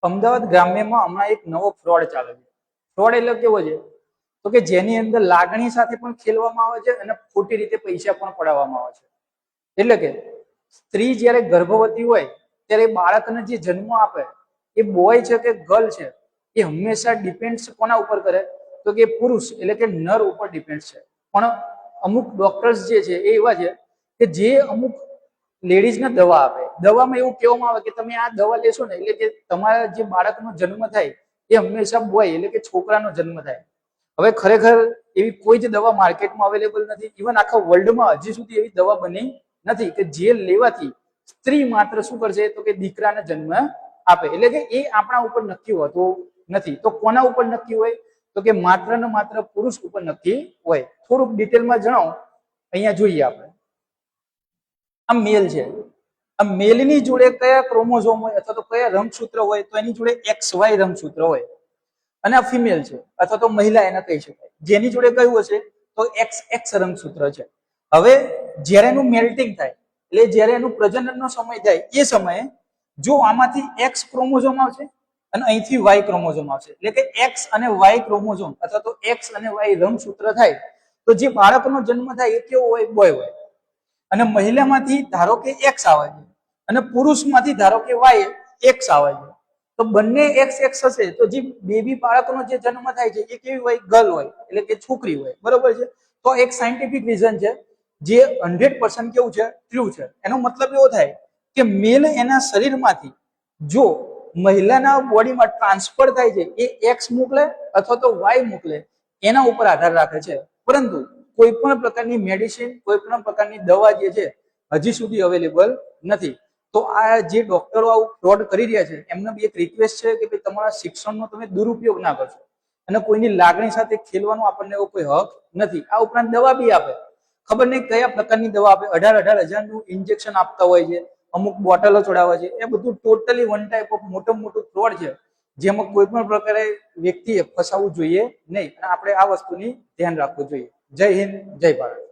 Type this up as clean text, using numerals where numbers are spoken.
અમદાવાદ ગ્રામ્યમાં હમણાં એક નવો ફ્રોડ ચાલે છે. ફ્રોડ એટલે કેવો છે? તો કે જેની અંદર લાગણી સાથે પણ ખેલવામાં આવે છે અને ખોટી રીતે પૈસા પણ પડાવવામાં આવે છે. એટલે કે સ્ત્રી જ્યારે ગર્ભવતી હોય ત્યારે બાળકને જે જન્મ આપે એ બોય છે કે ગર્લ છે એ હંમેશા ડિપેન્ડ કોના ઉપર કરે? તો કે પુરુષ એટલે કે નર ઉપર ડિપેન્ડ છે. પણ અમુક ડોક્ટર્સ જે છે એ એવા છે કે જે અમુક લેડીઝને દવા આપે. દવામાં એવું કહેવામાં આવે કે તમે આ દવા લેશો ને એટલે કે તમારા જે બાળકનો જન્મ થાય એ હંમેશા બોય એટલે કે છોકરાનો જન્મ થાય. હવે ખરેખર એવી કોઈ જ દવા માર્કેટમાં અવેલેબલ નથી. ઇવન આખા વર્લ્ડમાં હજી સુધી એવી દવા બની નથી કે જે લેવાથી સ્ત્રી માત્ર શું કરશે? તો કે દીકરાને જન્મ આપે. એટલે કે એ આપણા ઉપર નક્કી હોતું નથી. તો કોના ઉપર નક્કી હોય? તો કે માત્ર ને માત્ર પુરુષ ઉપર નક્કી હોય. થોડુંક ડિટેલમાં જણાવો. અહીંયા જોઈએ આપણે. આ મેલ છે. આ મેલની જોડે કયા ક્રોમોઝોમ હોય અથવા તો કયા રંગસૂત્ર હોય? તો એની જોડે XY રંગસૂત્ર હોય. અને આ ફિમેલ છે અથવા તો મહિલા એને કહી શકાય. જેની જોડે કયું હશે? તો XX રંગસૂત્ર છે. હવે જ્યારે એનું મેલ્ટિંગ થાય એટલે જ્યારે એનું પ્રજનનનો સમય થાય એ સમયે જો આમાંથી X ક્રોમોઝોમ આવશે અને અહીંથી Y ક્રોમોઝોમ આવશે. એટલે કે X અને Y ક્રોમોઝોમ અથવા તો X અને Y રંગસૂત્ર થાય તો જે બાળકનો જન્મ થાય એ કેવો હોય? બોય હોય. અને મહિલામાંથી ધારો કે X આવે છે અને પુરુષમાંથી ધારો કે Y X આવે છે. તો બંને XX હશે તો જે બેબી બાળકનો જે જન્મ થાય છે એ કેવી હોય? ગર્લ હોય એટલે કે છોકરી હોય. બરોબર છે? તો એક સાયન્ટિફિક રીઝન છે જે 100% કેવું છે? ટ્રુ છે. એનો મતલબ એવો થાય કે મેલ એના શરીરમાંથી જો મહિલાના બોડીમાં ટ્રાન્સફર થાય છે એ X મોકલે અથવા તો Y મોકલે એના ઉપર આધાર રાખે છે. પરંતુ કોઈ પણ પ્રકારની મેડિસિન, કોઈ પણ પ્રકારની દવા જે છે હજી સુધી અવેલેબલ નથી. તો આ જે ડોક્ટરો આવું ફ્રોડ કરી રહ્યા છે એમને બી એક રિક્વેસ્ટ છે કે તમારા શિક્ષણનો તમે દુરુપયોગ ના કરશો અને કોઈની લાગણી સાથે ખેલવાનો આપણને એવો કોઈ હક નથી. આ ઉપરાંત દવા બી આપે. ખબર નહીં કયા પ્રકારની દવા આપે. 18,000 ઇન્જેક્શન આપતા હોય છે. અમુક બોટલો ચડાવે છે. એ બધું ટોટલી વન ટાઈપ ઓફ મોટું ફ્રોડ છે જેમાં કોઈ પણ પ્રકારે વ્યક્તિએ ફસાવવું જોઈએ નહીં. અને આપણે આ વસ્તુની ધ્યાન રાખવું જોઈએ. જય હિન્દ, જય ભારત.